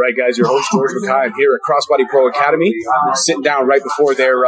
right, guys, your host, George McKay. I'm here at Crossbody Pro Academy, sitting down right before their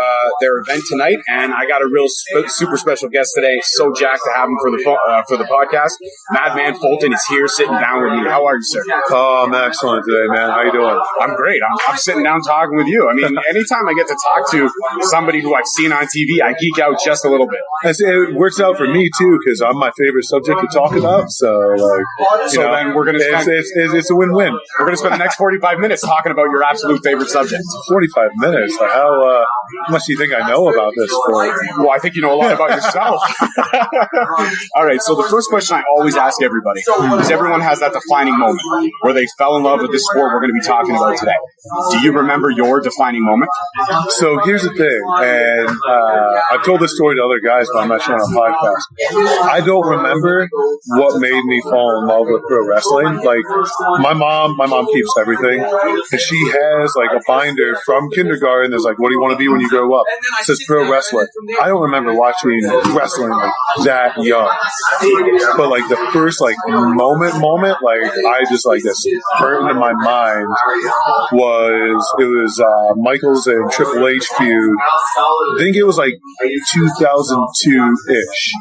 event tonight, and I got a real super special guest today. So jacked to have him for the podcast. Madman Fulton is here sitting down with me. How are you, sir? Oh, I'm excellent today, man. How you doing? I'm great. I'm sitting down talking with you. I mean, anytime I get to talk to somebody who I've seen on TV, I geek out just a little bit. It works out for me, too, because I'm my favorite subject to talk about, then we're going to spend... It's a win-win. We're going to spend the next 45 minutes talking about your absolute favorite subject. 45 minutes? Like how much do you think I know about this sport? Well, I think you know a lot about yourself. All right, so the first question I always ask everybody is everyone has that defining moment where they fell in love with this sport we're going to be talking about today. Do you remember your defining moment? So here's the thing, and I've told this story to other guys, but I'm not sure on a podcast. I don't remember what made me fall in love with pro wrestling. Like, my mom keeps everything, and she has like a binder from kindergarten. There's like, what do you want to be when you grow up? It says pro wrestler. I don't remember watching wrestling like that young, but like the first like moment, like I just like this burnt into my mind was Michaels and Triple H feud. I think it was like 2002-ish.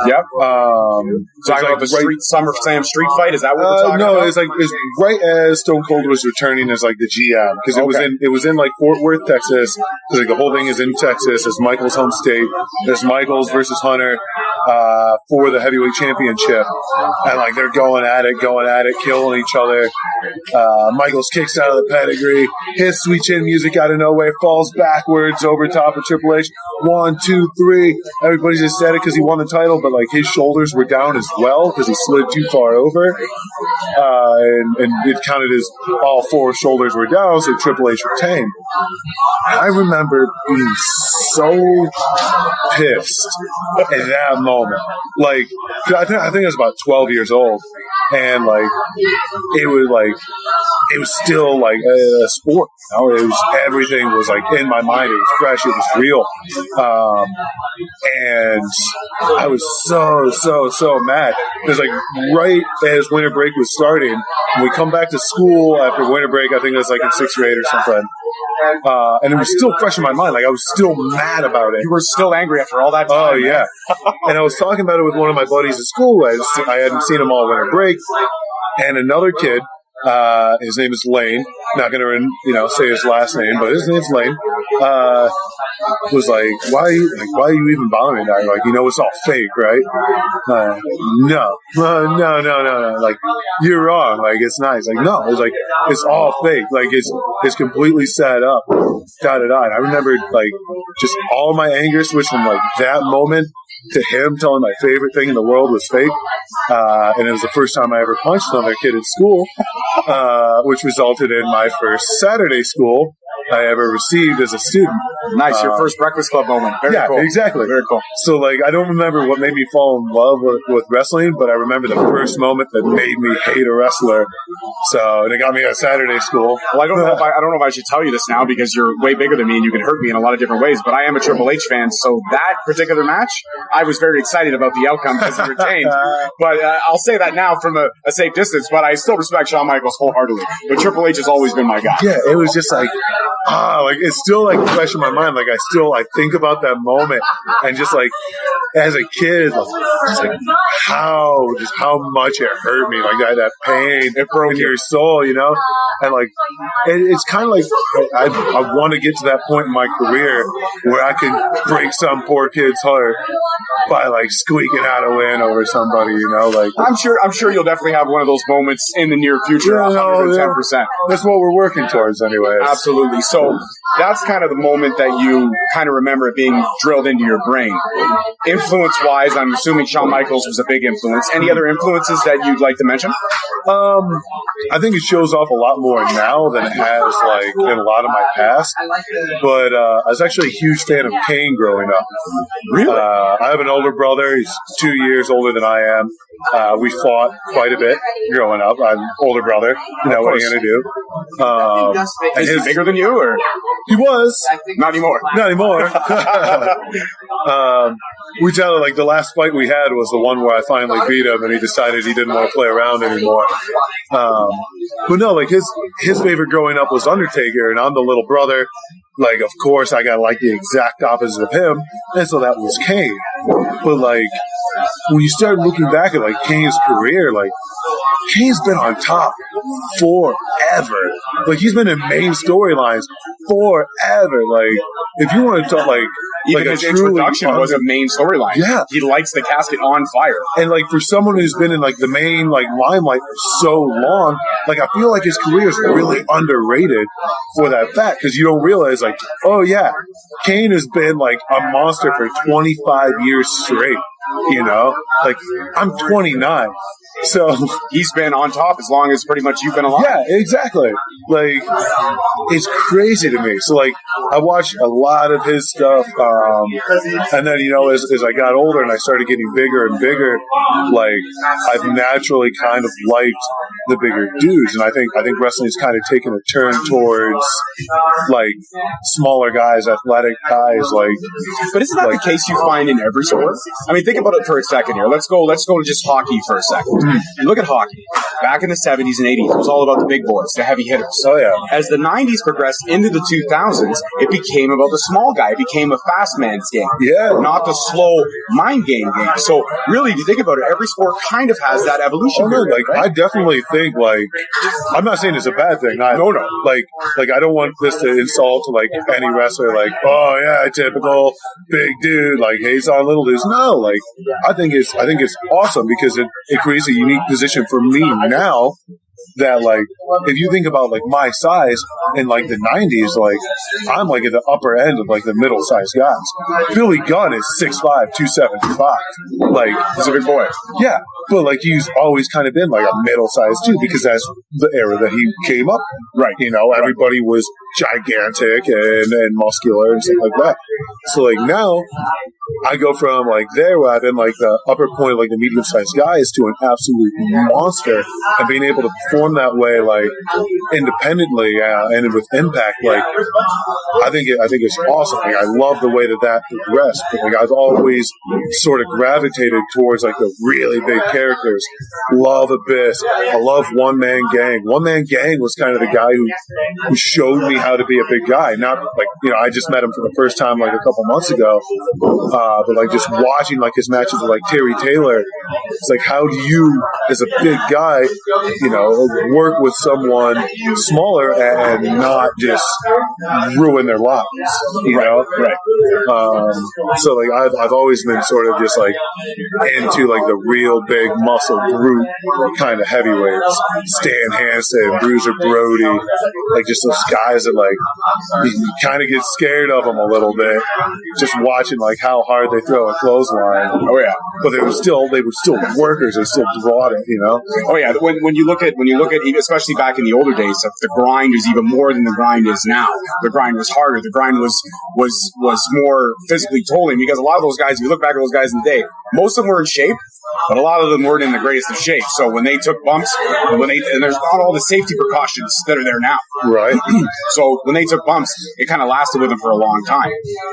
Yep. Talking about the SummerSlam street fight. Is that what we're talking about? No, it's right as Stone Cold was returning as like the GM, because it was in like Fort Worth, Texas. Because like the whole thing is in Texas. It's Michaels' home state. There's Michaels versus Hunter for the heavyweight championship, and like they're going at it, killing each other. Michaels kicks out of the pedigree, hits sweet chin music out of nowhere, falls backwards over top of Triple H. 1, 2, 3. Everybody just said it because he won the title, but like his shoulders were down as well because he slid too far over, and it counted as all four shoulders were down, so Triple H retained. I remember being so pissed at that moment. Like, I think I was about 12 years old, and like it was still like a sport. You know? It was, everything was like in my mind. It was fresh. It was real, and I was so mad. It was like right as winter break was starting. We come back to school after winter break. I think it was like in 6th grade or something. And it was still fresh in my mind. Like, I was still mad about it. You were still angry after all that time. Oh, yeah. And I was talking about it with one of my buddies at school. I hadn't seen him all winter break. And another kid, his name is Lane. Not going to, say his last name, but his name's Lane. Was like, why are you even bothering me? Like, it's all fake, right? No. Like, you're wrong. Like, it's nice. Like, no. It's like, it's all fake. Like, it's completely set up. And I remember, like, just all my anger switched from, like, that moment to him telling my favorite thing in the world was fake. And it was the first time I ever punched another kid at school, which resulted in my first Saturday school I ever received as a student. Nice, your first Breakfast Club moment. Very cool. Exactly. Very cool. So, like, I don't remember what made me fall in love with wrestling, but I remember the first moment that made me hate a wrestler. So, and it got me at Saturday school. Well, I don't know if I should tell you this now because you're way bigger than me and you can hurt me in a lot of different ways, but I am a Triple H fan, so that particular match, I was very excited about the outcome because he retained. But I'll say that now from a safe distance, but I still respect Shawn Michaels wholeheartedly. But Triple H has always been my guy. Yeah, it was just like, it's still like fresh in my mind. Like, I think about that moment, and just like as a kid, just like how much it hurt me, like that pain it broke in your soul, and like it's kind of like I want to get to that point in my career where I can break some poor kid's heart by like squeaking out a win over somebody, like I'm sure you'll definitely have one of those moments in the near future. 110%. That's what we're working towards, anyway. Absolutely. So that's kind of the moment that you kind of remember it being drilled into your brain. Influence-wise, I'm assuming Shawn Michaels was a big influence. Any other influences that you'd like to mention? I think it shows off a lot more now than it has like in a lot of my past. But I was actually a huge fan of Kane growing up. Really? I have an older brother. He's 2 years older than I am. We fought quite a bit growing up. I'm older brother. What are you going to do? Is he bigger than you? Or He was. Not anymore. Not anymore. We tell it like the last fight we had was the one where I finally beat him, and he decided he didn't want to play around anymore. But no, like his favorite growing up was Undertaker, and I'm the little brother. Like, of course, I got like the exact opposite of him, and so that was Kane. But like, when you start looking back at like Kane's career, like Kane's been on top forever. Like he's been in main storylines forever. Like if you want to talk like even his introduction was a main storyline. Yeah, he lights the casket on fire. And like for someone who's been in like the main like limelight for so long, like I feel like his career is really underrated for that fact because you don't realize like, oh yeah, Kane has been like a monster for 25 years straight. You know, like I'm 29. So he's been on top as long as pretty much you've been alive. Yeah, exactly. Like it's crazy to me. So like I watched a lot of his stuff, and then as I got older and I started getting bigger and bigger, like I've naturally kind of liked the bigger dudes, and I think wrestling's kind of taken a turn towards like smaller guys, athletic guys. Like, but isn't that the case you find in every sport? I mean, think about it for a second here. Let's go to just hockey for a second. You look at hockey. Back in the 70s and 80s, it was all about the big boys, the heavy hitters. Oh, yeah. As the 90s progressed into the 2000s, it became about the small guy. It became a fast man's game. Yeah. Not the slow mind game. So, really, if you think about it, every sport kind of has that evolution. Oh, no, like, right? I definitely think, like, I'm not saying it's a bad thing. No. Like, I don't want this to insult, like, any wrestler, like, oh, yeah, typical big dude, like, hates on little dudes. No, like, I think it's awesome because it creates a unique position for me now that, like, if you think about, like, my size in, like, the 90s, like, I'm, like, at the upper end of, like, the middle-sized guys. Billy Gunn is 6'5", 275. Like, he's a big boy. Yeah, but, like, he's always kind of been, like, a middle-sized dude because that's the era that he came up in. Right. You know, everybody was gigantic and muscular and stuff like that. So, like, now I go from, like, there where I've been, like, the upper point of, like, the medium-sized guys to an absolute monster, and being able to perform that way, like, independently and with impact, like, I think it's awesome. Like, I love the way that progressed. But, like, I've always sort of gravitated towards, like, the really big characters. Love Abyss. I love One Man Gang. One Man Gang was kind of the guy who showed me how to be a big guy. Not, like, I just met him for the first time, like, a couple months ago. But, like, just watching, like, his matches with, like, Terry Taylor, it's like, how do you, as a big guy, work with someone smaller and not just ruin their lives, you know? Right. So, like, I've always been sort of just, like, into, like, the real big muscle brute kind of heavyweights. Stan Hansen, Bruiser Brody, like, just those guys that, like, you kind of get scared of them a little bit, just watching, like, how hard they throw a clothesline. Oh, yeah. But they were still workers. They still brought it, you know? Oh, yeah. When you look at, especially back in the older days, the grind is even more than the grind is now. The grind was harder. The grind was more physically tolling because a lot of those guys, if you look back at those guys in the day, most of them were in shape, but a lot of them weren't in the greatest of shape. So when they took bumps, and there's not all the safety precautions that are there now. Right. So when they took bumps, it kind of lasted with them for a long time.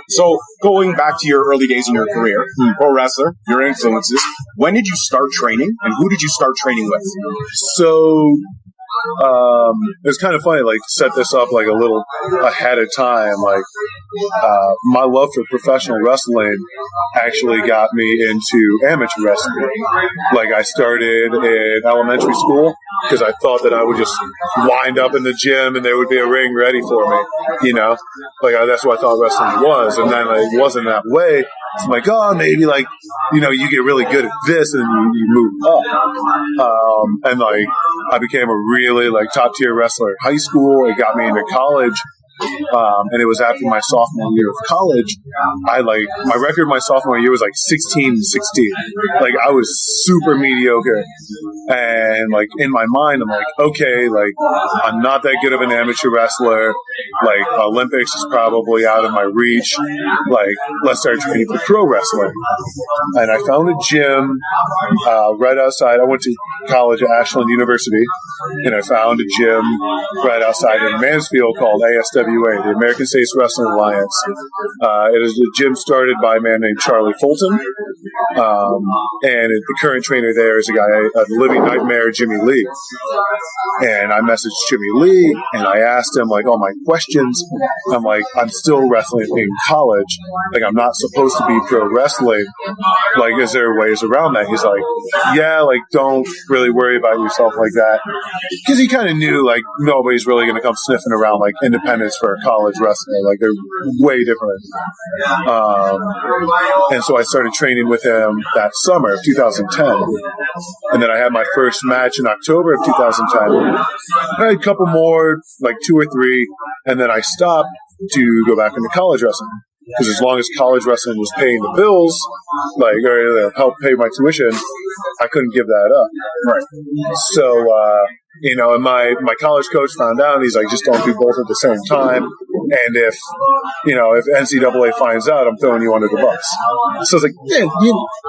So going back to your early days in your career, pro wrestler, your influences, when did you start training and who did you start training with? So it's kind of funny, like, set this up like a little ahead of time. Like, my love for professional wrestling actually got me into amateur wrestling. Like, I started in elementary school because I thought that I would just wind up in the gym and there would be a ring ready for me, you know? Like, that's what I thought wrestling was. And then it wasn't that way. It's like, oh, maybe, like, you get really good at this and you move up. And, like, I became a really, like, top-tier wrestler in high school. It got me into college. And it was after my sophomore year of college. My record my sophomore year was like 16-16. Like, I was super mediocre. And, like, in my mind, I'm like, okay, like, I'm not that good of an amateur wrestler. Like, Olympics is probably out of my reach. Like, let's start training for pro wrestling. And I found a gym right outside. I went to college at Ashland University, and I found a gym right outside in Mansfield called ASW ASWA, the American States Wrestling Alliance. It is a gym started by a man named Charlie Fulton. And the current trainer there is a guy, a living nightmare, Jimmy Lee. And I messaged Jimmy Lee, and I asked him, like, all my questions. I'm like, I'm still wrestling in college. Like, I'm not supposed to be pro wrestling. Like, is there ways around that? He's like, yeah, like, don't really worry about yourself like that. Because he kind of knew, like, nobody's really going to come sniffing around, like, independence for a college wrestler. Like, they're way different. And so I started training with him that summer of 2010. And then I had my first match in October of 2010. I had a couple more, like 2 or 3, and then I stopped to go back into college wrestling. Because as long as college wrestling was paying the bills, like, or help pay my tuition, I couldn't give that up. Right. So, and my college coach found out, and he's like, just don't do both at the same time. And if NCAA finds out, I'm throwing you under the bus. So I was like, yeah,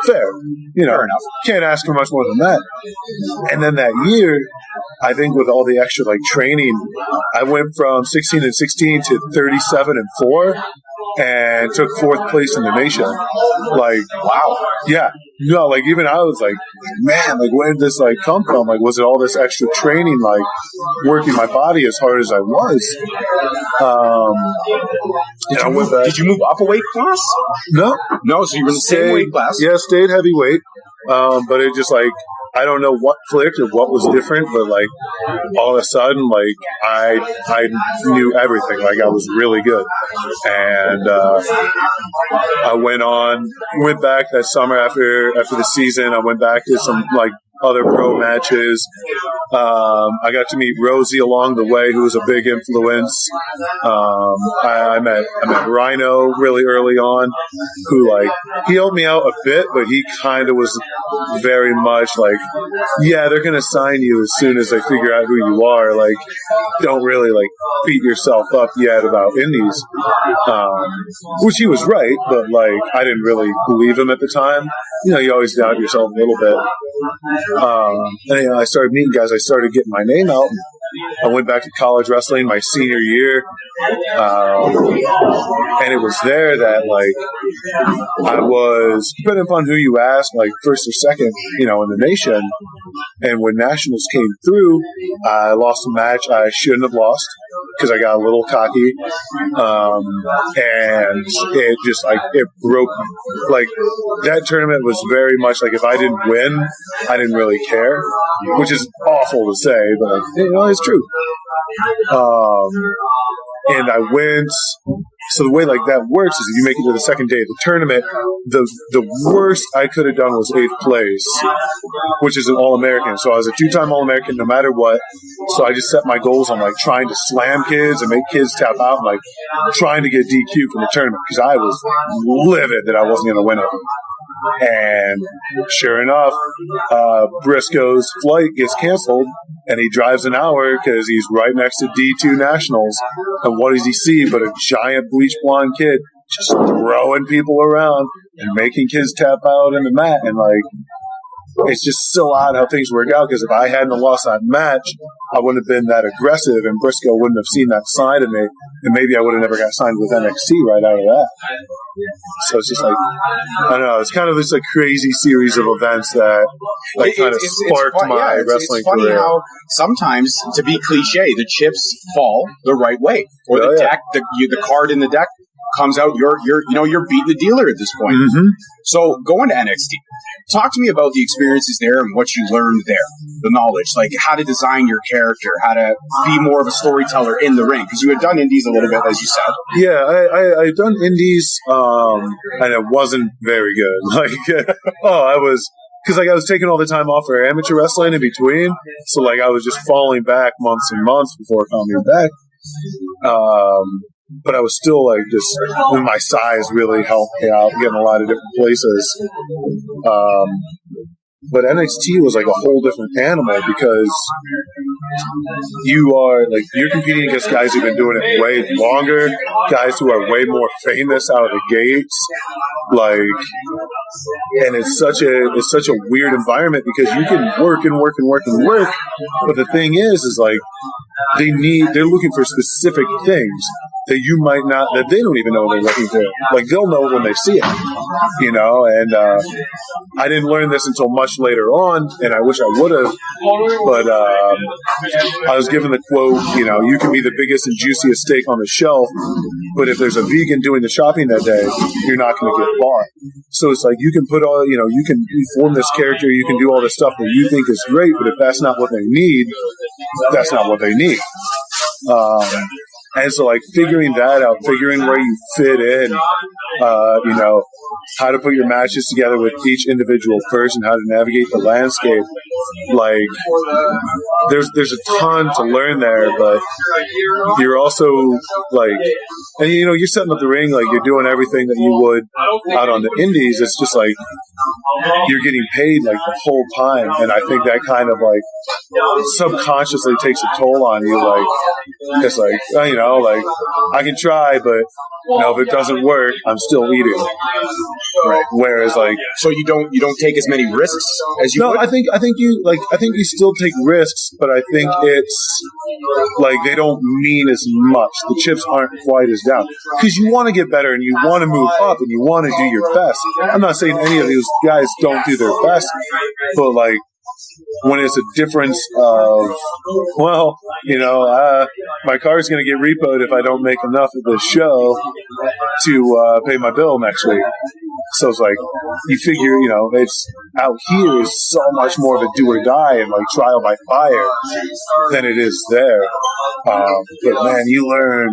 fair. Fair enough. Can't ask for much more than that. And then that year, I think with all the extra, like, training, I went from 16-16 to 37-4. And took 4th place in the nation. Like, wow. Yeah. No, like, even I was like, man, like, where did this, like, come from? Like, was it all this extra training, like, working my body as hard as I was? Did you move up a weight class? No. No, so you were in the same weight class? Yeah, stayed heavyweight. But it just, like, I don't know what clicked or what was different, but, like, all of a sudden, like, I knew everything. Like, I was really good. And I went back that summer after the season. I went back to some, like, other pro matches. I got to meet Rosie along the way, who was a big influence. I met Rhino really early on, who, like, he helped me out a bit, but he kind of was very much like, yeah, they're going to sign you as soon as they figure out who you are. Like, don't really, like, beat yourself up yet about indies. Which he was right, but, like, I didn't really believe him at the time. You always doubt yourself a little bit. And I started meeting guys. I started getting my name out. I went back to college wrestling my senior year. And it was there that, like, I was, depending upon who you ask, like, first or second, in the nation. And when nationals came through, I lost a match I shouldn't have lost because I got a little cocky. And it just, like, it broke me. Like, that tournament was very much like, if I didn't win, I didn't really care, which is awful to say, but, it's true. And I went. So the way, like, that works is if you make it to the second day of the tournament, the worst I could have done was 8th place, which is an All-American. So I was a 2-time All-American no matter what. So I just set my goals on, like, trying to slam kids and make kids tap out and, like, trying to get DQ from the tournament because I was livid that I wasn't going to win it. And sure enough, Briscoe's flight gets canceled, and he drives an hour because he's right next to D2 Nationals. And what does he see but a giant bleach blonde kid just throwing people around and making kids tap out in the mat? And, like, it's just so odd how things work out because if I hadn't lost that match, I wouldn't have been that aggressive, and Briscoe wouldn't have seen that side of me, and maybe I would have never got signed with NXT right out of that. So it's just like, I don't know, it's kind of this, like, crazy series of events that, like, kind of sparked my wrestling career. It's funny how sometimes, to be cliche, the chips fall the right way, or the deck, the card in the deck comes out. You're beating the dealer at this point. Mm-hmm. So going to NXT, talk to me about the experiences there and what you learned there, the knowledge, like how to design your character, how to be more of a storyteller in the ring, because you had done indies a little bit, as you said. Yeah, I've done indies, and it wasn't very good. Like, I was. Because, like, I was taking all the time off for amateur wrestling in between, so, like, I was just falling back months and months before coming back. But I was still, like, just, my size really helped me out, getting a lot of different places. But NXT was, like, a whole different animal because you're competing against guys who've been doing it way longer, guys who are way more famous out of the gates, like, and it's such a weird environment because you can work and work and work and work, but the thing is like, they're looking for specific things. that you might not, that they don't even know they're looking for. Like, they'll know when they see it, you know, and I didn't learn this until much later on, and I wish I would have, but I was given the quote, you know, you can be the biggest and juiciest steak on the shelf, but if there's a vegan doing the shopping that day, you're not going to get bought. So it's like, you can put all, you know, you can form this character, you can do all this stuff that you think is great, but if that's not what they need, that's not what they need. And so, like, figuring that out, figuring where you fit in, you know, how to put your matches together with each individual person, how to navigate the landscape. Like, there's a ton to learn there, but you're also, like, and, you know, you're setting up the ring, like, you're doing everything that you would out on the indies. It's just like, you're getting paid, like, the whole time. And I think that kind of, like, subconsciously takes a toll on you. Like, it's like, you know, like, I can try, but, you know, if it doesn't work, I'm still eating. Right. Whereas, like, so you don't take as many risks as you would? I think you still take risks, but I think it's like they don't mean as much. The chips aren't quite as down because you want to get better and you want to move up and you want to do your best. I'm not saying any of these guys don't do their best, but, like, when it's a difference of, well, you know, my car's going to get repoed if I don't make enough at this show to pay my bill next week. So it's like, you figure, you know, it's out here is so much more of a do or die and, like, trial by fire than it is there. But man, you learn,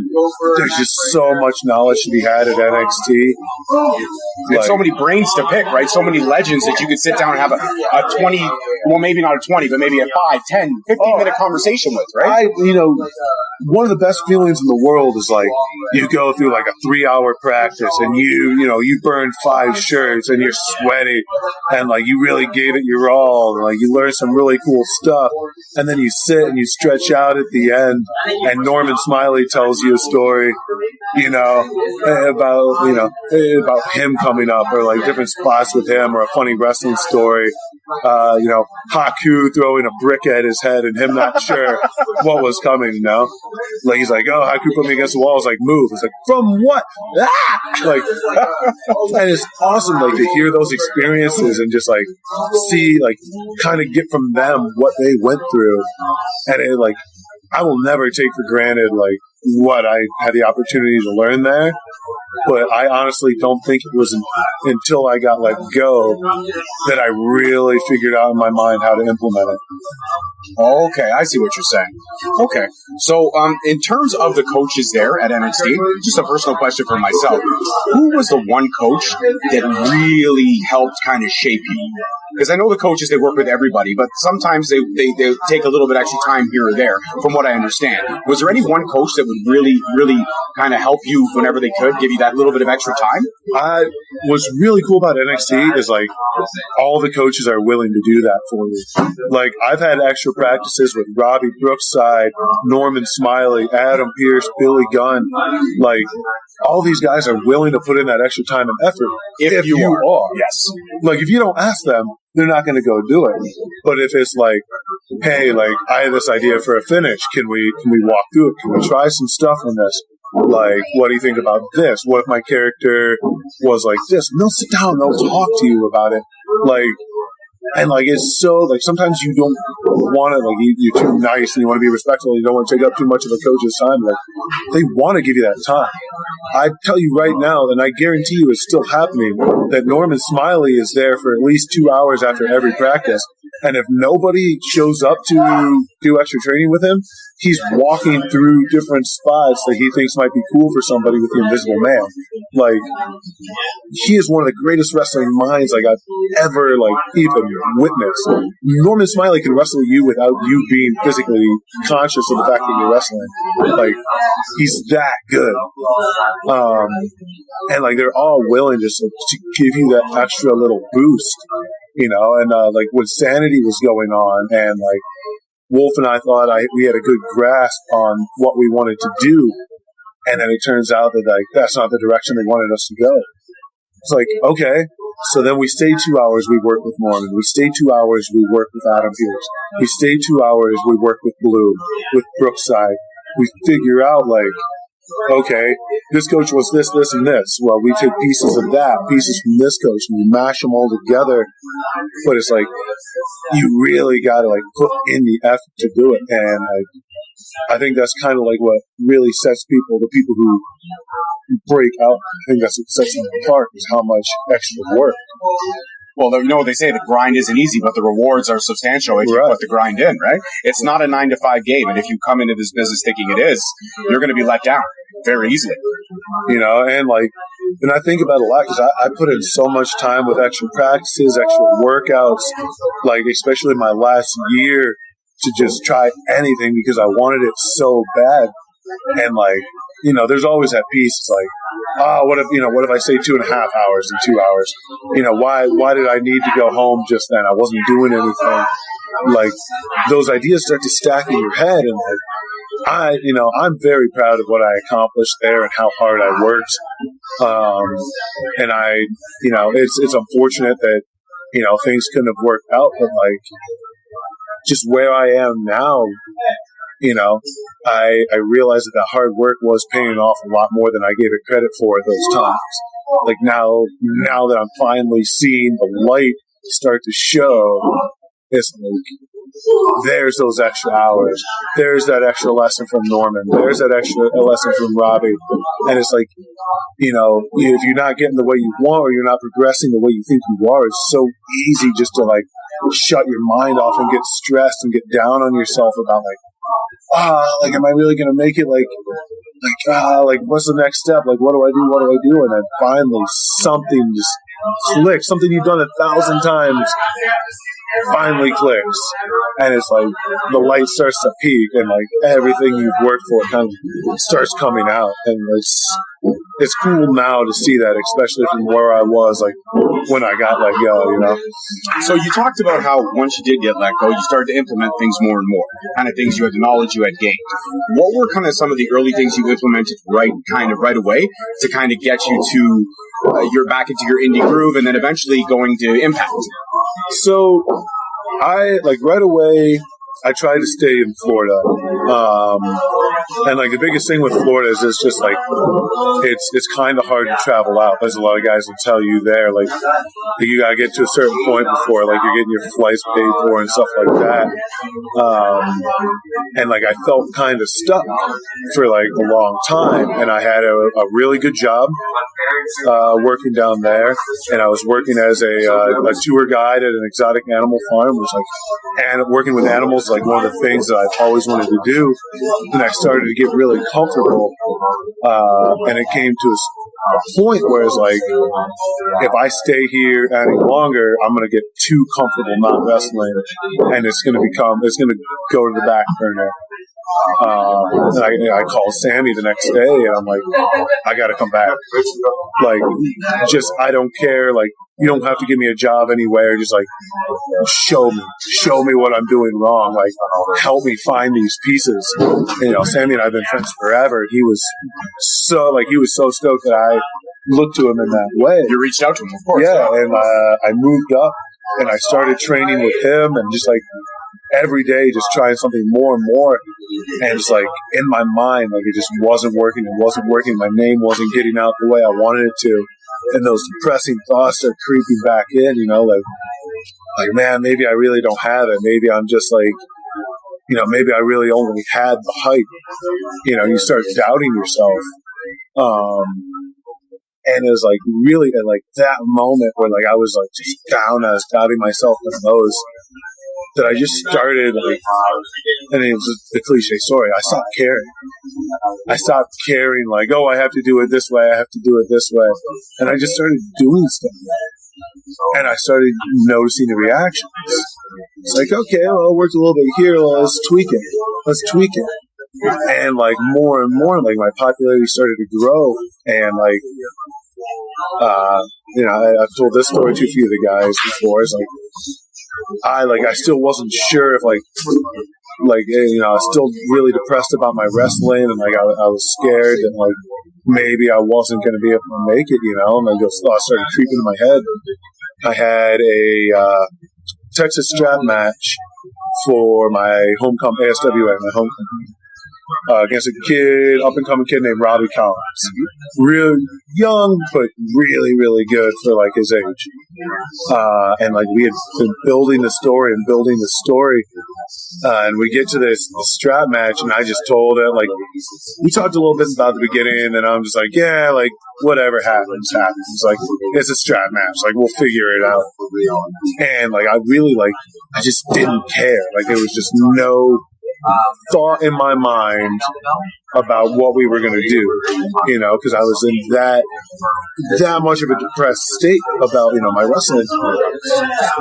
there's just so much knowledge to be had at NXT. Like, so many brains to pick, right? So many legends that you could sit down and have a 20, well, maybe not a 20, but maybe a 5, 10, 15-minute conversation with, right? You know, one of the best feelings in the world is, like, you go through, like, a 3-hour practice and you know, you burn 5 shirts and you're sweaty and, like, you really gave it your all. And, like, you learn some really cool stuff. And then you sit and you stretch out at the end and Norman Smiley tells you a story, you know, about him coming up or, like, different spots with him or a funny wrestling story. You know, Haku throwing a brick at his head and him not sure what was coming, you know? Like, he's like, oh, Haku put me against the wall. I was like, move. It's like, from what? Ah! Like, and it's awesome, like, to hear those experiences and just, like, see, like, kind of get from them what they went through. And it, like, I will never take for granted, like, what I had the opportunity to learn there. But I honestly don't think it was until I got let go that I really figured out in my mind how to implement it. Okay, I see what you're saying. Okay, so in terms of the coaches there at NXT, just a personal question for myself, who was the one coach that really helped kind of shape you? Because I know the coaches, they work with everybody, but sometimes they take a little bit extra time here or there, from what I understand. Was there any one coach that would really, really kind of help you whenever they could, give you that little bit of extra time? What's really cool about NXT is, like, all the coaches are willing to do that for me. Like, I've had extra practices with Robbie Brookside, Norman Smiley, Adam Pearce, Billy Gunn. Like, all these guys are willing to put in that extra time and effort. If you are. Yes. Like, if you don't ask them, they're not going to go do it. But if it's like, hey, like, I have this idea for a finish. Can we walk through it? Can we try some stuff on this? Like, what do you think about this? What if my character was like this? And they'll sit down and they'll talk to you about it. Like, and, like, it's so, like, sometimes you don't want to, like, you're too nice and you want to be respectful and you don't want to take up too much of a coach's time. Like, they want to give you that time. I tell you right now, and I guarantee you it's still happening, that Norman Smiley is there for at least 2 hours after every practice. And if nobody shows up to do extra training with him, he's walking through different spots that he thinks might be cool for somebody with the Invisible Man. Like, he is one of the greatest wrestling minds, like, I've ever, like, even witnessed. Norman Smiley can wrestle you without you being physically conscious of the fact that you're wrestling. Like, he's that good. And, like, they're all willing just to give you that extra little boost, you know? And, like, when Sanity was going on and, like, Wolf and I thought we had a good grasp on what we wanted to do, and then it turns out that, like, that's not the direction they wanted us to go. It's like, okay, so then we stay 2 hours, we work with Norman. We stay 2 hours, we work with Adam Pearce. We stay 2 hours, we work with Blue, with Brookside. We figure out, like, okay, this coach was this, this, and this. Well, we take pieces of that, pieces from this coach, and we mash them all together. But it's like, you really got to like put in the effort to do it. And like, I think that's kind of like what really sets the people who break out, I think that's what sets them apart, is how much extra work. Well, you know what they say, the grind isn't easy, but the rewards are substantial if you put the grind in, right? It's not a 9-to-5 game, and if you come into this business thinking it is, you're going to be let down very easily. You know, and I think about it a lot because I put in so much time with extra practices, extra workouts, like especially my last year, to just try anything because I wanted it so bad. And like, you know, there's always that piece. It's like, what if I say 2.5 hours and 2 hours? You know, why did I need to go home just then? I wasn't doing anything. Like, those ideas start to stack in your head, and like, I'm very proud of what I accomplished there and how hard I worked. And it's unfortunate that, you know, things couldn't have worked out, but like, just where I am now, you know, I realized that the hard work was paying off a lot more than I gave it credit for at those times. Like now that I'm finally seeing the light start to show, it's like, there's those extra hours. There's that extra lesson from Norman. There's that extra lesson from Robbie. And it's like, you know, if you're not getting the way you want or you're not progressing the way you think you are, it's so easy just to like shut your mind off and get stressed and get down on yourself about like, am I really going to make it? Like, what's the next step? Like, what do I do? And then finally something just clicks. Something you've done 1,000 times finally clicks. And it's like the light starts to peak and like everything you've worked for kind of starts coming out. And it's cool now to see that, especially from where I was, like, when I got let go, you know? So you talked about how once you did get let go, you started to implement things more and more, kind of things you had, the knowledge you had gained. What were kind of some of the early things you implemented right away to kind of get you to, you're back into your indie groove and then eventually going to Impact? So I, like, right away, I tried to stay in Florida. And like the biggest thing with Florida is it's just like, it's kind of hard to travel out. There's a lot of guys will tell you there, like, you gotta get to a certain point before like you're getting your flights paid for and stuff like that. And like I felt kind of stuck for like a long time, and I had a really good job working down there, and I was working as a tour guide at an exotic animal farm, which and working with animals is like one of the things that I've always wanted to do. And I started to get really comfortable, and it came to a point where it's like, if I stay here any longer, I'm going to get too comfortable not wrestling, and it's going to go to the back burner. And I called Sammy the next day, and I'm like, I got to come back. Like, just, I don't care. Like, you don't have to give me a job anywhere. Just like, show me what I'm doing wrong. Like, help me find these pieces. And, you know, Sammy and I have been friends forever. He was so stoked that I looked to him in that way. You reached out to him, of course. Yeah, and I moved up and I started training with him, and just like every day, just trying something more and more. And just like in my mind, like it just wasn't working. It wasn't working. My name wasn't getting out the way I wanted it to. And those depressing thoughts are creeping back in, you know, like, man, maybe I really don't have it. Maybe I'm just like, you know, maybe I really only had the hype. You know, you start doubting yourself. And it was like really at like that moment where like I was like just down, I was doubting myself the most, that I just started like, and it was the cliche story, I stopped caring. I stopped caring like, oh, I have to do it this way, I have to do it this way. And I just started doing stuff. And I started noticing the reactions. It's like, okay, well, it worked a little bit here, well, let's tweak it. And like more and more, like my popularity started to grow. And like, you know, I've told this story to a few of the guys before. It's like, I still wasn't sure if you know, I was still really depressed about my wrestling, and like I was scared that like maybe I wasn't going to be able to make it, you know, and like those thoughts started creeping in my head. I had a Texas strap match for my ASWA, my home company. against a kid, up and coming kid named Robbie Collins. Real young, but really, really good for like his age. And like we had been building the story, and we get to this strap match, and I just told it, like, we talked a little bit about the beginning, and I'm just like, yeah, like, whatever happens. Like, it's a strap match. Like, we'll figure it out. And, like, I just didn't care. Like, there was just no thought in my mind about what we were going to do, because I was in that much of a depressed state about, my wrestling.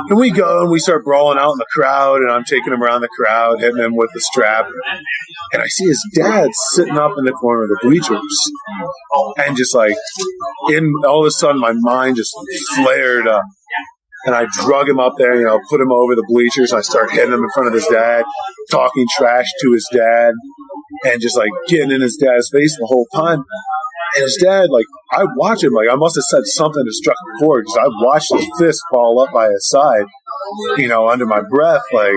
And we go and we start brawling out in the crowd, and I'm taking him around the crowd, hitting him with the strap. And I see his dad sitting up in the corner of the bleachers. And just like, all of a sudden, my mind just flared up. And I drug him up there, put him over the bleachers. I start hitting him in front of his dad, talking trash to his dad, and just like getting in his dad's face the whole time. And his dad, like, I watch him, like, I must have said something to struck a chord, because I watched his fist fall up by his side, under my breath, like,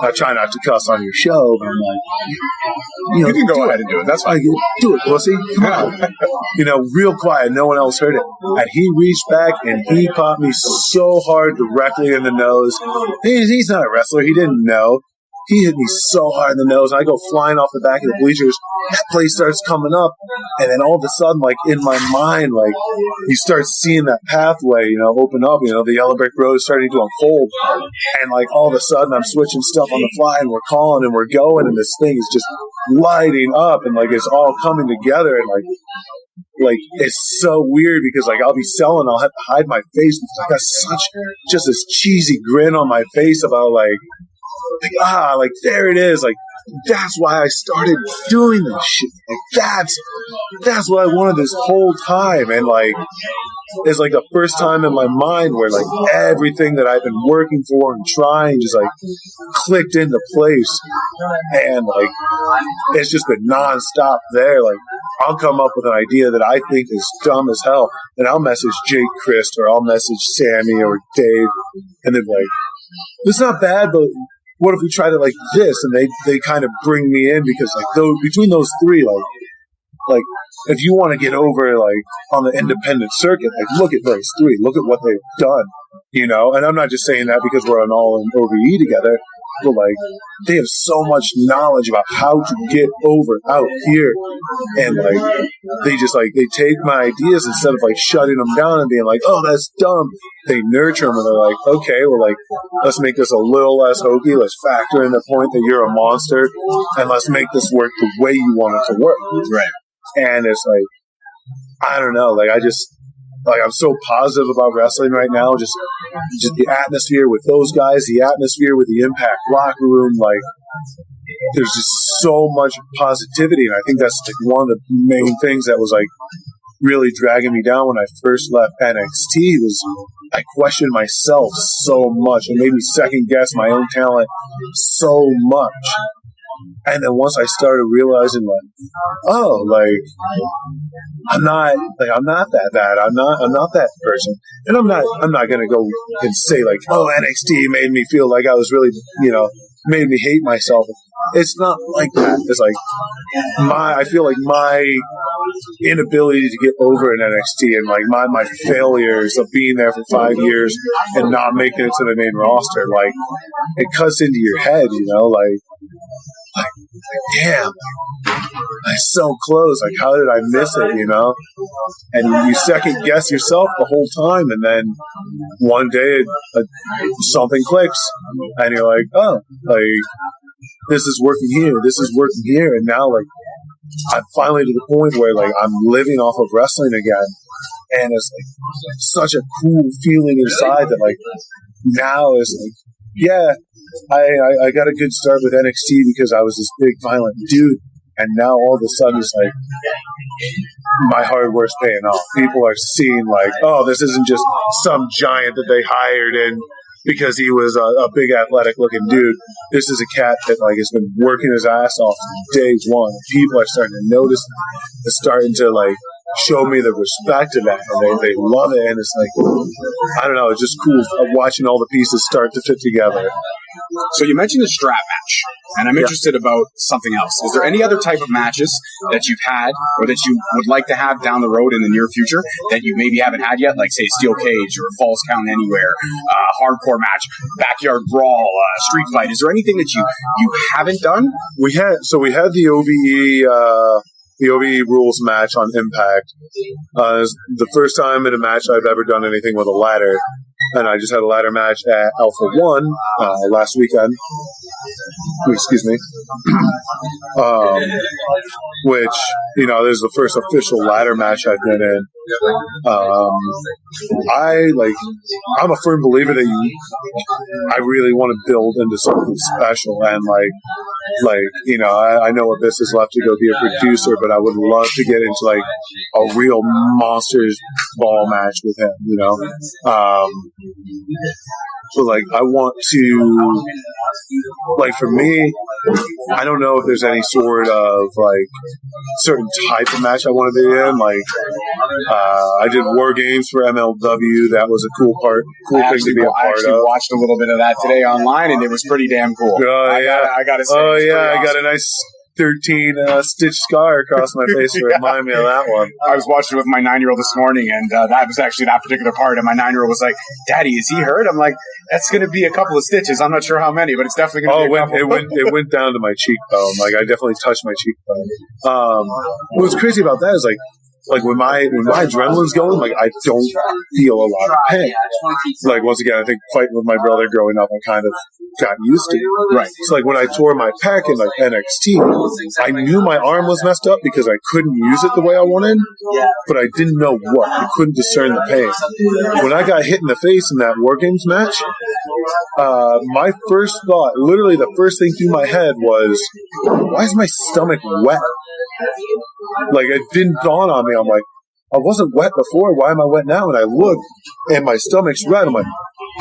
I try not to cuss on your show, but I'm like, you can go ahead and do it. That's fine. Do it, pussy. Come on. Real quiet. No one else heard it. And he reached back and he popped me so hard directly in the nose. He's not a wrestler. He didn't know. He hit me so hard in the nose. I go flying off the back of the bleachers. That place starts coming up. And then all of a sudden, like, in my mind, like, you start seeing that pathway, open up. The yellow brick road is starting to unfold. And, like, all of a sudden, I'm switching stuff on the fly, and we're calling, and we're going, and this thing is just lighting up, and, like, it's all coming together. And, like, it's so weird because, like, I'll be selling, I'll have to hide my face because I got just this cheesy grin on my face about, like, there it is. Like, that's why I started doing this shit. Like, that's what I wanted this whole time. And, like, it's like the first time in my mind where, like, everything that I've been working for and trying just, like, clicked into place. And, like, it's just been nonstop there. Like, I'll come up with an idea that I think is dumb as hell, and I'll message Jake Christ, or I'll message Sammy or Dave, and they're like, it's not bad, but what if we tried it like this? And they kind of bring me in because, like, between those three, like if you want to get over, like, on the independent circuit, like, look at those three. Look at what they've done, And I'm not just saying that because we're on all in OVE together, but, like, they have so much knowledge about how to get over out here. And, like, they take my ideas instead of, like, shutting them down and being like, oh, that's dumb. They nurture them, and they're like, okay, well, like, let's make this a little less hokey. Let's factor in the point that you're a monster, and let's make this work the way you want it to work. Right. And it's like, I don't know, like, I'm so positive about wrestling right now. Just the atmosphere with those guys, the atmosphere with the Impact locker room, like, there's just so much positivity. And I think that's, like, one of the main things that was, like, really dragging me down when I first left NXT was I questioned myself so much and made me second guess my own talent so much. And then once I started realizing, like, oh, like, I'm not that bad. I'm not that person. And I'm not going to go and say, like, oh, NXT made me feel like I was really, made me hate myself. It's not like that. It's like I feel like my inability to get over in NXT and, like, my failures of being there for 5 years and not making it to the main roster, like, it cuts into your head, like, damn, I'm so close. Like, how did I miss it, And you second guess yourself the whole time, and then one day something clicks, and you're like, oh, like, this is working here, and now, like, I'm finally to the point where, like, I'm living off of wrestling again, and it's, like, such a cool feeling inside that, like, now is, like, yeah, I got a good start with NXT because I was this big violent dude, and now all of a sudden it's like my hard work's paying off. People are seeing, like, oh, this isn't just some giant that they hired in because he was a big athletic looking dude. This is a cat that, like, has been working his ass off from day one. People are starting to notice that. It's starting to, like, show me the respect of that, and they love it, and it's like, I don't know, it's just cool watching all the pieces start to fit together. So you mentioned the strap match, and I'm interested about something else. Is there any other type of matches that you've had or that you would like to have down the road in the near future that you maybe haven't had yet, like, say, Steel Cage or Falls Count Anywhere, hardcore match, backyard brawl, street fight? Is there anything that you haven't done? We had the OVE rules match on Impact. The first time in a match I've ever done anything with a ladder, and I just had a ladder match at Alpha 1 last weekend. Excuse me. Which, this is the first official ladder match I've been in. I'm a firm believer that I really want to build into something special, and I know Abyss is left to go be a producer, but I would love to get into like a real monsters ball match with him, So I want to, for me, I don't know if there's any sort of certain type of match I want to be in. I did War Games for MLW. That was a cool thing to be a part of. I actually watched a little bit of that today online, and it was pretty damn cool. I gotta say. Oh yeah, I got a nice 13 stitch scar across my face to remind me of that one. I was watching it with my 9-year-old this morning, and that was actually that particular part. And my 9-year-old was like, "Daddy, is he hurt?" I'm like, "That's going to be a couple of stitches. I'm not sure how many, but it's definitely going to be a couple." It went down to my cheekbone. I definitely touched my cheekbone. What's crazy about that is when my adrenaline's going, I don't feel a lot of pain. Once again, I think fighting with my brother growing up, I kind of got used to it. Right. It's when I tore my pec in NXT, I knew my arm was messed up because I couldn't use it the way I wanted, but I didn't know what. I couldn't discern the pain. When I got hit in the face in that War Games match, my first thought, literally the first thing through my head was, why is my stomach wet? It didn't dawn on me. I'm like, I wasn't wet before. Why am I wet now? And I look, and my stomach's red. I'm like,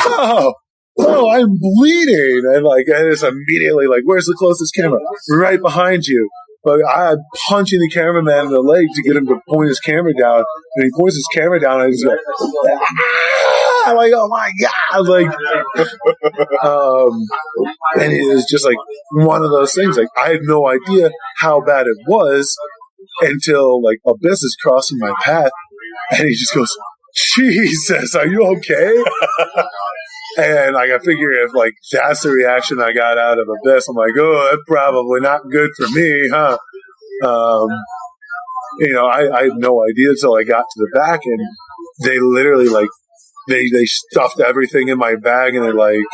oh, I'm bleeding. And it's immediately where's the closest camera? Right behind you. But I'm punching the cameraman in the leg to get him to point his camera down. And he points his camera down, and I just go, I'm like, oh my God. And it was just one of those things. I had no idea how bad it was until Abyss is crossing my path, and he just goes, Jesus, are you okay? And I figure if that's the reaction I got out of Abyss, I'm like, oh, that's probably not good for me, huh? I had no idea until I got to the back, and they literally they stuffed everything in my bag, and they're like,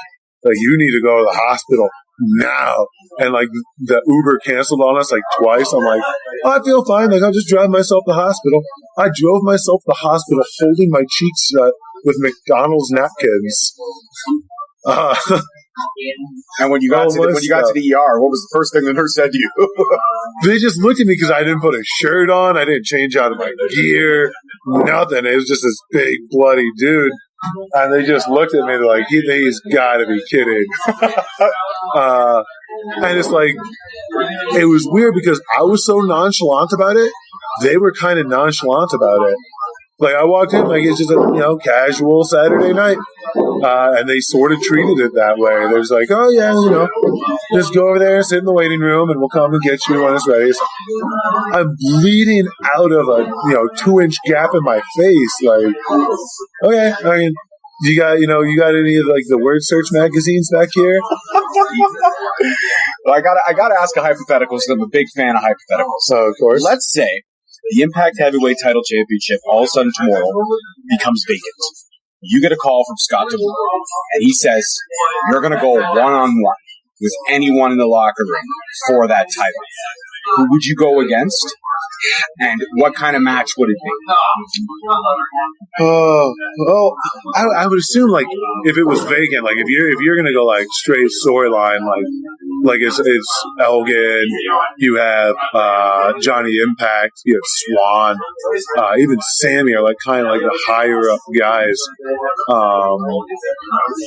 you need to go to the hospital now. And the Uber canceled on us twice. I'm like, oh, I feel fine. I'll just drive myself to the hospital. I drove myself to the hospital holding my cheeks shut with McDonald's napkins. And when you got to the ER, what was the first thing the nurse said to you? They just looked at me because I didn't put a shirt on. I didn't change out of my gear. Nothing. It was just this big bloody dude. And they just looked at me like, he's got to be kidding. And it's it was weird because I was so nonchalant about it. They were kind of nonchalant about it. I walked in, it's just a, casual Saturday night. And they sort of treated it that way. They're just oh yeah, just go over there, sit in the waiting room, and we'll come and get you when it's ready. So I'm bleeding out of a 2-inch gap in my face. Okay, I mean, you got any of the word search magazines back here? Well, I gotta ask a hypothetical, because I'm a big fan of hypotheticals. So of course, let's say the Impact Heavyweight Title Championship all of a sudden tomorrow becomes vacant. You get a call from Scott DeBoer, and he says you're going to go one-on-one with anyone in the locker room for that title. Who would you go against? And what kind of match would it be? Well, I would assume if it was vacant, if you're going to go straight storyline, Like it's Elgin, you have Johnny Impact, you have Swan, even Sammy are like kind of like the higher up guys.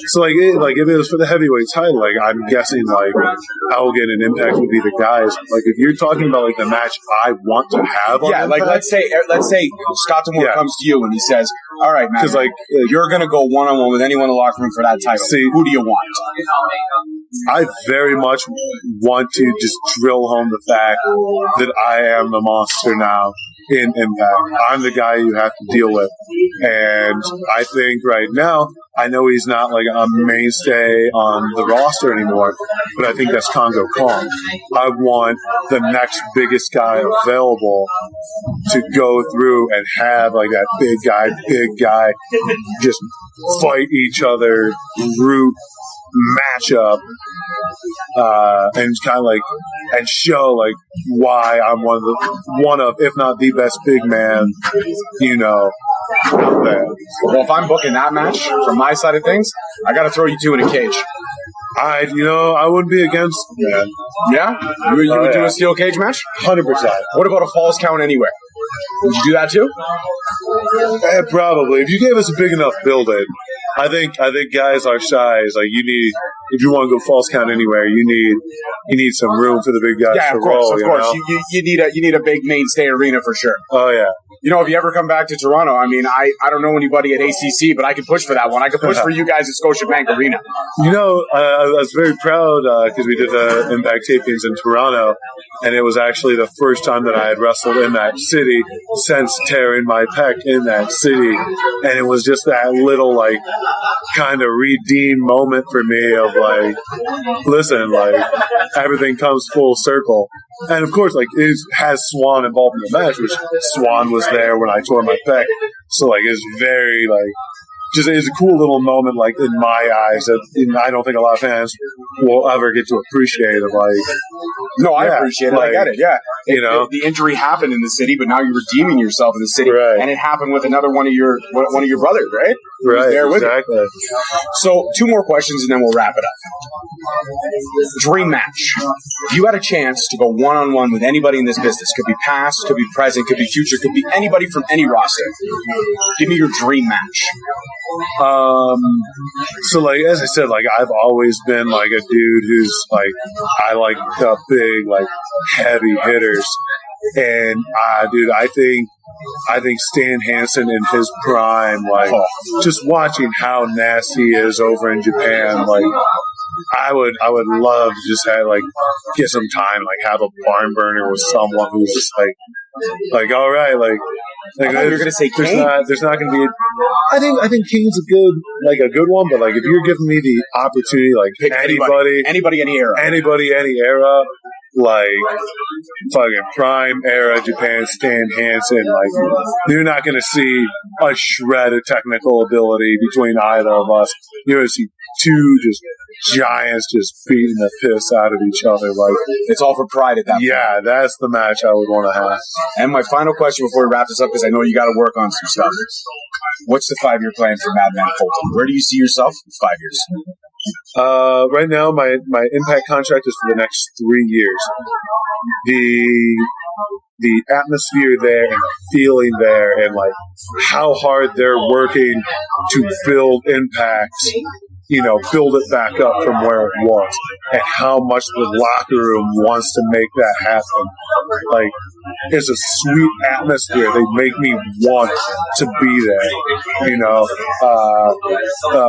So like if it was for the heavyweight title, like I'm guessing like Elgin and Impact would be the guys. Like if you're talking about like the match I want to have on Impact, like let's say Scott D'Amore comes to you and he says, all right, man, because like you're gonna go one-on-one with anyone in the locker room for that title. See, who do you want? I very much want to just drill home the fact that I am the monster now in Impact. I'm the guy you have to deal with. And I think right now, I know he's not like a mainstay on the roster anymore, but I think that's Congo Kong. I want the next biggest guy available to go through and have like that big guy, just fight each other, root matchup, and kind of like and show like why I'm one of if not the best big man, out there. Well, if I'm booking that match from my side of things, I got to throw you two in a cage. I wouldn't be against that. Yeah? You would do a steel cage match? 100%. What about a falls count anywhere? Would you do that too? Probably. If you gave us a big enough build-in, I think guys our size, like if you want to go falls count anywhere, you need some room for the big guys to roll. Of course. You need a big mainstay arena for sure. Oh yeah. If you ever come back to Toronto, I mean, I don't know anybody at ACC, but I can push for that one. I can push for you guys at Scotiabank Arena. I was very proud because we did the Impact tapings in Toronto, and it was actually the first time that I had wrestled in that city since tearing my pec in that city, and it was just that little like kind of redeemed moment for me of like, listen, like everything comes full circle. And of course, like it has Swan involved in the match, which Swan was there when I tore my pec. So like it's very like just it's a cool little moment like in my eyes that I don't think a lot of fans will ever get to appreciate. Of like, no, I appreciate it. Like, I get it. Yeah, the injury happened in the city, but now you're redeeming yourself in the city, right. And it happened with another one of your brothers, right? Right, there with exactly. You. So, 2 more questions, and then we'll wrap it up. Dream match. If you had a chance to go one-on-one with anybody in this business, could be past, could be present, could be future, could be anybody from any roster. Give me your dream match. So like as I said, like I've always been like a dude who's like I like the big like heavy hitters, and dude, I think Stan Hansen in his prime, like just watching how nasty he is over in Japan, like I would love to just have like get some time, like have a barn burner with someone who's just like all right, like you're gonna say Kane? There's not gonna be. I think Kane's a good one, but like if you're giving me the opportunity, like pick anybody, any era, like fucking prime era Japan, Stan Hansen, like you're not gonna see a shred of technical ability between either of us. You're gonna see two just giants just beating the piss out of each other. Like it's all for pride at that point. Yeah, that's the match I would want to have. And my final question before we wrap this up, because I know you got to work on some stuff. What's the 5-year plan for Madman Fulton? Where do you see yourself in 5 years? Right now, my Impact contract is for the next 3 years. The atmosphere there and feeling there and like how hard they're working to build Impact, build it back up from where it was, and how much the locker room wants to make that happen. Like, it's a sweet atmosphere. They make me want to be there.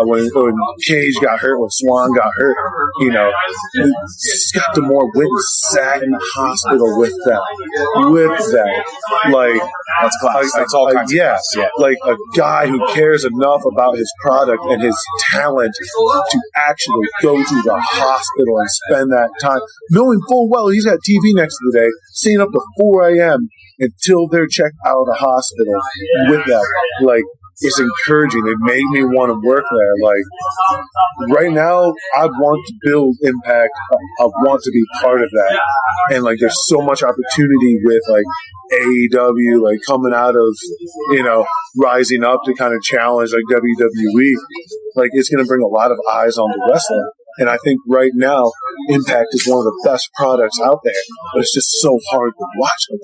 When Cage got hurt, when Swan got hurt, Scott D'Amore went and sat in the hospital with them. Like, that's class. That's all kinds of class. Yeah. Like a guy who cares enough about his product and his talent to actually go to the hospital and spend that time, knowing full well he's got TV next to the day, staying up to 4 a.m. until they're checked out of the hospital with them. Like, it's encouraging. They make me want to work there. Like, right now, I want to build Impact. I want to be part of that. And, like, there's so much opportunity with, like, AEW, like, coming out of, rising up to kind of challenge, like, WWE. Like, it's going to bring a lot of eyes on the wrestling. And I think right now, Impact is one of the best products out there, but it's just so hard to watch them.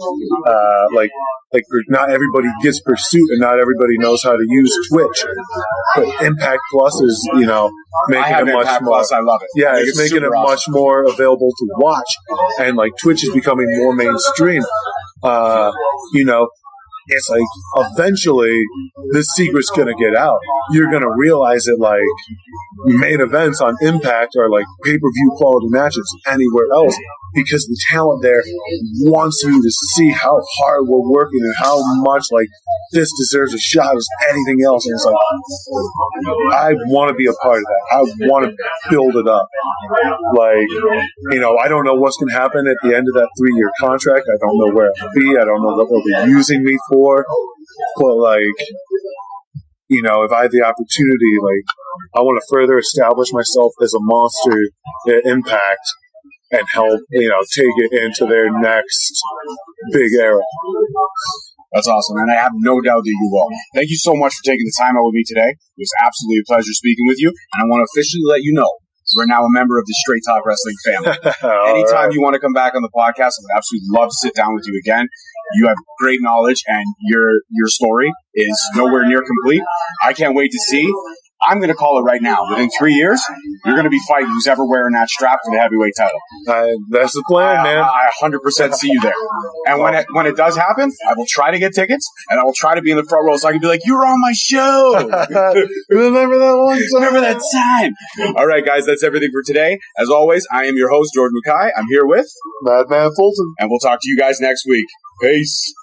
Like not everybody gets Pursuit, and not everybody knows how to use Twitch. But Impact Plus is, making it much Impact more. Plus, I love it. Yeah, it's making it much more available to watch, and like Twitch is becoming more mainstream. It's like eventually this secret's gonna get out. You're gonna realize it like main events on Impact are like pay-per-view quality matches anywhere else, because the talent there wants you to see how hard we're working and how much like this deserves a shot as anything else. And it's like, I want to be a part of that. I want to build it up. Like, I don't know what's going to happen at the end of that 3-year contract. I don't know where I'll be. I don't know what they'll be using me for. But like, if I had the opportunity, like, I want to further establish myself as a monster at Impact and help, take it into their next big era. That's awesome, and I have no doubt that you will. Thank you so much for taking the time out with me today. It was absolutely a pleasure speaking with you, and I want to officially let you know we're now a member of the Straight Talk Wrestling family. Anytime you want to come back on the podcast, I would absolutely love to sit down with you again. You have great knowledge, and your story is nowhere near complete. I can't wait to see. I'm going to call it right now. Within 3 years, you're going to be fighting who's ever wearing that strap for the heavyweight title. That's the plan, man. I 100% see you there. And when it does happen, I will try to get tickets, and I will try to be in the front row so I can be like, you were on my show. Remember that one time? Remember that time. All right, guys, that's everything for today. As always, I am your host, George Mackay. I'm here with Madman Fulton. And we'll talk to you guys next week. Peace.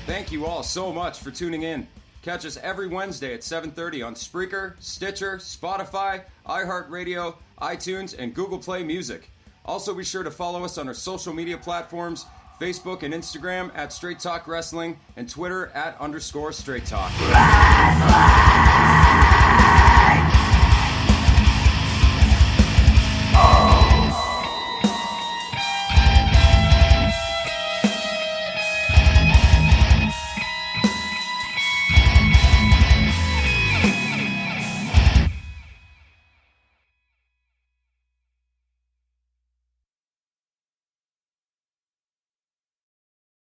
Thank you all so much for tuning in. Catch us every Wednesday at 7:30 on Spreaker, Stitcher, Spotify, iHeartRadio, iTunes, and Google Play Music. Also, be sure to follow us on our social media platforms, Facebook and Instagram at Straight Talk Wrestling, and Twitter at _Straight Talk.